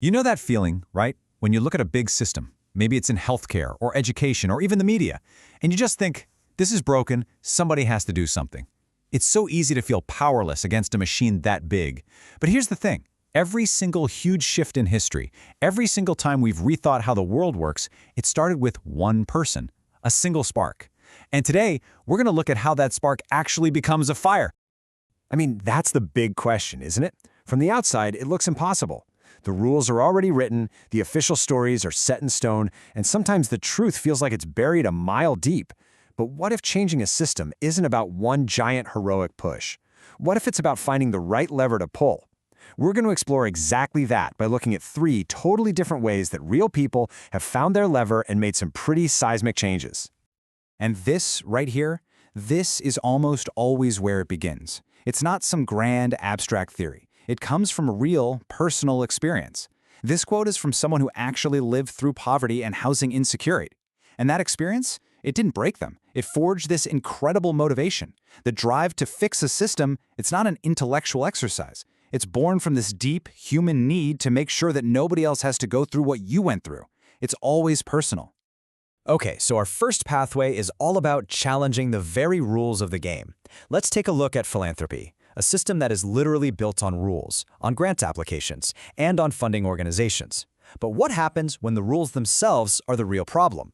You know that feeling, right? When you look at a big system, maybe it's in healthcare or education or even the media, and you just think, this is broken, somebody has to do something. It's so easy to feel powerless against a machine that big. But here's the thing. Every single huge shift in history, every single time we've rethought how the world works, it started with one person, a single spark. And today, we're going to look at how that spark actually becomes a fire. I mean, that's the big question, isn't it? From the outside, it looks impossible. The rules are already written, the official stories are set in stone, and sometimes the truth feels like it's buried a mile deep. But what if changing a system isn't about one giant heroic push? What if it's about finding the right lever to pull? We're going to explore exactly that by looking at 3 totally different ways that real people have found their lever and made some pretty seismic changes. And this, right here, this is almost always where it begins. It's not some grand, abstract theory. It comes from a real, personal experience. This quote is from someone who actually lived through poverty and housing insecurity. And that experience, it didn't break them. It forged this incredible motivation. The drive to fix a system, it's not an intellectual exercise. It's born from this deep, human need to make sure that nobody else has to go through what you went through. It's always personal. Okay, so our first pathway is all about challenging the very rules of the game. Let's take a look at philanthropy, a system that is literally built on rules, on grant applications, and on funding organizations. But what happens when the rules themselves are the real problem?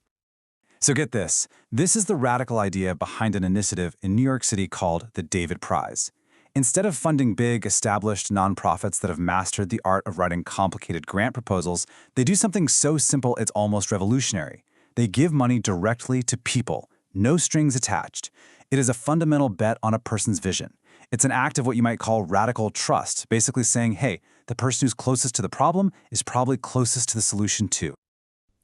So get this. This is the radical idea behind an initiative in New York City called the David Prize. Instead of funding big, established nonprofits that have mastered the art of writing complicated grant proposals, they do something so simple it's almost revolutionary. They give money directly to people, no strings attached. It is a fundamental bet on a person's vision. It's an act of what you might call radical trust, basically saying, hey, the person who's closest to the problem is probably closest to the solution too.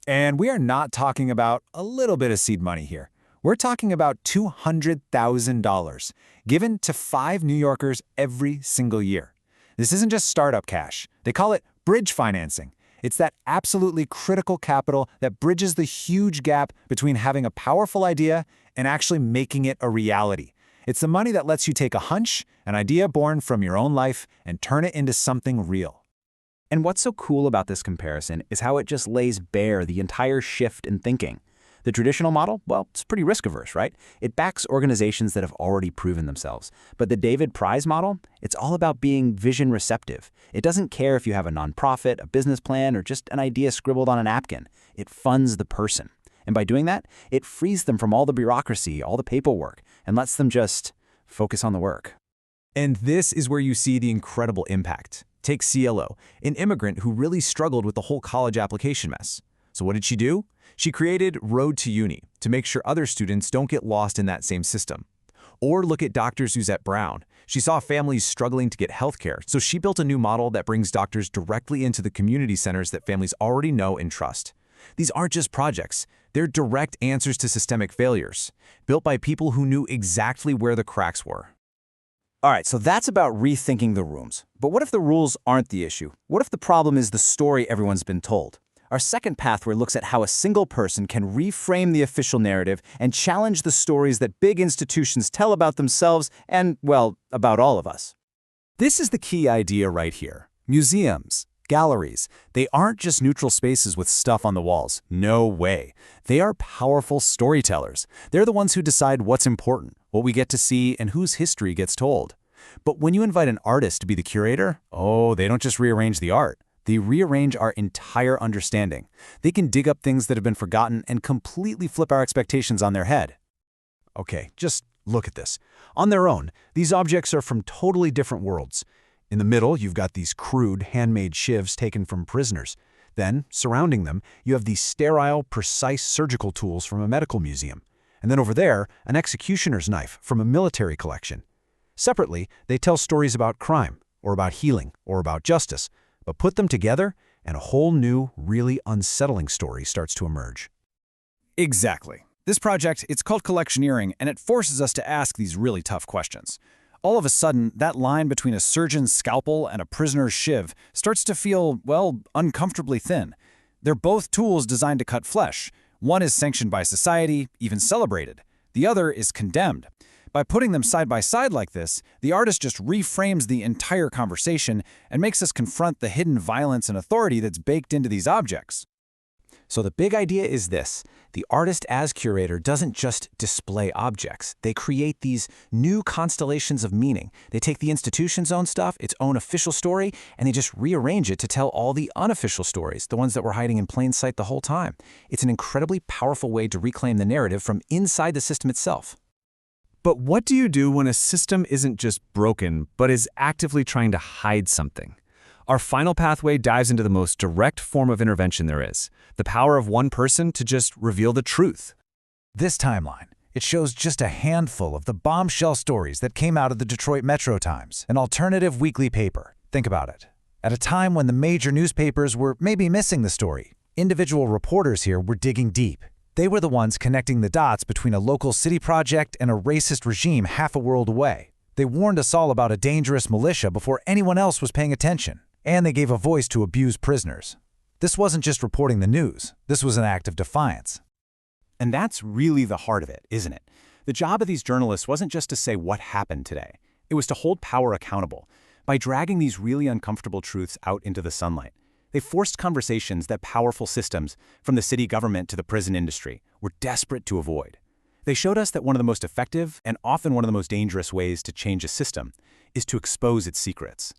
And we are not talking about a little bit of seed money here. We're talking about $200,000 given to 5 New Yorkers every single year. This isn't just startup cash. They call it bridge financing. It's that absolutely critical capital that bridges the huge gap between having a powerful idea and actually making it a reality. It's the money that lets you take a hunch, an idea born from your own life, and turn it into something real. And what's so cool about this comparison is how it just lays bare the entire shift in thinking. The traditional model, well, it's pretty risk-averse, right? It backs organizations that have already proven themselves. But the David Prize model, it's all about being vision receptive. It doesn't care if you have a nonprofit, a business plan, or just an idea scribbled on a napkin. It funds the person. And by doing that, it frees them from all the bureaucracy, all the paperwork, and lets them just focus on the work. And this is where you see the incredible impact. Take CLO, an immigrant who really struggled with the whole college application mess. So what did she do? She created Road to Uni to make sure other students don't get lost in that same system. Or look at Dr. Suzette Brown. She saw families struggling to get healthcare, so she built a new model that brings doctors directly into the community centers that families already know and trust. These aren't just projects. They're direct answers to systemic failures, built by people who knew exactly where the cracks were. All right, so that's about rethinking the rules. But what if the rules aren't the issue? What if the problem is the story everyone's been told? Our second pathway looks at how a single person can reframe the official narrative and challenge the stories that big institutions tell about themselves and, well, about all of us. This is the key idea right here. Museums, galleries, they aren't just neutral spaces with stuff on the walls. No way. They are powerful storytellers. They're the ones who decide what's important, what we get to see, and whose history gets told. But when you invite an artist to be the curator, oh, they don't just rearrange the art. They rearrange our entire understanding. They can dig up things that have been forgotten and completely flip our expectations on their head. Okay, just look at this. On their own, these objects are from totally different worlds. In the middle, you've got these crude, handmade shivs taken from prisoners. Then, surrounding them, you have these sterile, precise surgical tools from a medical museum. And then over there, an executioner's knife from a military collection. Separately, they tell stories about crime, or about healing, or about justice. But put them together, and a whole new, really unsettling story starts to emerge. Exactly. This project, it's called collectioneering, and it forces us to ask these really tough questions. All of a sudden, that line between a surgeon's scalpel and a prisoner's shiv starts to feel, well, uncomfortably thin. They're both tools designed to cut flesh. One is sanctioned by society, even celebrated. The other is condemned. By putting them side by side like this, the artist just reframes the entire conversation and makes us confront the hidden violence and authority that's baked into these objects. So the big idea is this. The artist as curator doesn't just display objects. They create these new constellations of meaning. They take the institution's own stuff, its own official story, and they just rearrange it to tell all the unofficial stories, the ones that were hiding in plain sight the whole time. It's an incredibly powerful way to reclaim the narrative from inside the system itself. But what do you do when a system isn't just broken, but is actively trying to hide something? Our final pathway dives into the most direct form of intervention there is, the power of one person to just reveal the truth. This timeline, it shows just a handful of the bombshell stories that came out of the Detroit Metro Times, an alternative weekly paper. Think about it. At a time when the major newspapers were maybe missing the story, individual reporters here were digging deep. They were the ones connecting the dots between a local city project and a racist regime half a world away. They warned us all about a dangerous militia before anyone else was paying attention. And they gave a voice to abused prisoners. This wasn't just reporting the news. This was an act of defiance. And that's really the heart of it, isn't it? The job of these journalists wasn't just to say what happened today. It was to hold power accountable. By dragging these really uncomfortable truths out into the sunlight, they forced conversations that powerful systems, from the city government to the prison industry, were desperate to avoid. They showed us that one of the most effective and often one of the most dangerous ways to change a system is to expose its secrets.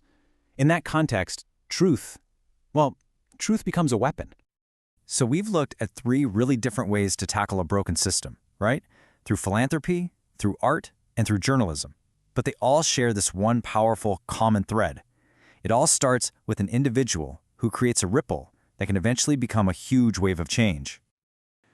In that context, truth becomes a weapon. So we've looked at 3 really different ways to tackle a broken system, right? Through philanthropy, through art, and through journalism. But they all share this one powerful common thread. It all starts with an individual who creates a ripple that can eventually become a huge wave of change.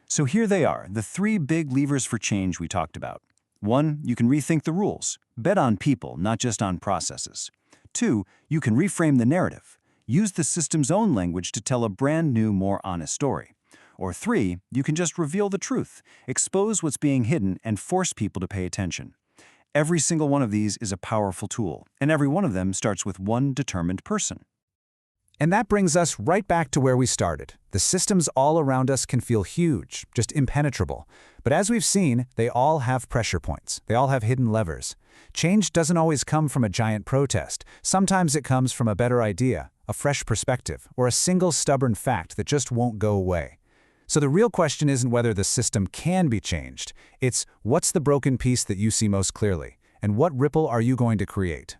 So here they are, the 3 big levers for change we talked about. 1, you can rethink the rules. Bet on people, not just on processes. 2, you can reframe the narrative. Use the system's own language to tell a brand new, more honest story. Or 3, you can just reveal the truth, expose what's being hidden, and force people to pay attention. Every single one of these is a powerful tool, and every one of them starts with one determined person. And that brings us right back to where we started. The systems all around us can feel huge, just impenetrable. But as we've seen, they all have pressure points. They all have hidden levers. Change doesn't always come from a giant protest. Sometimes it comes from a better idea, a fresh perspective, or a single stubborn fact that just won't go away. So the real question isn't whether the system can be changed. It's what's the broken piece that you see most clearly, and what ripple are you going to create?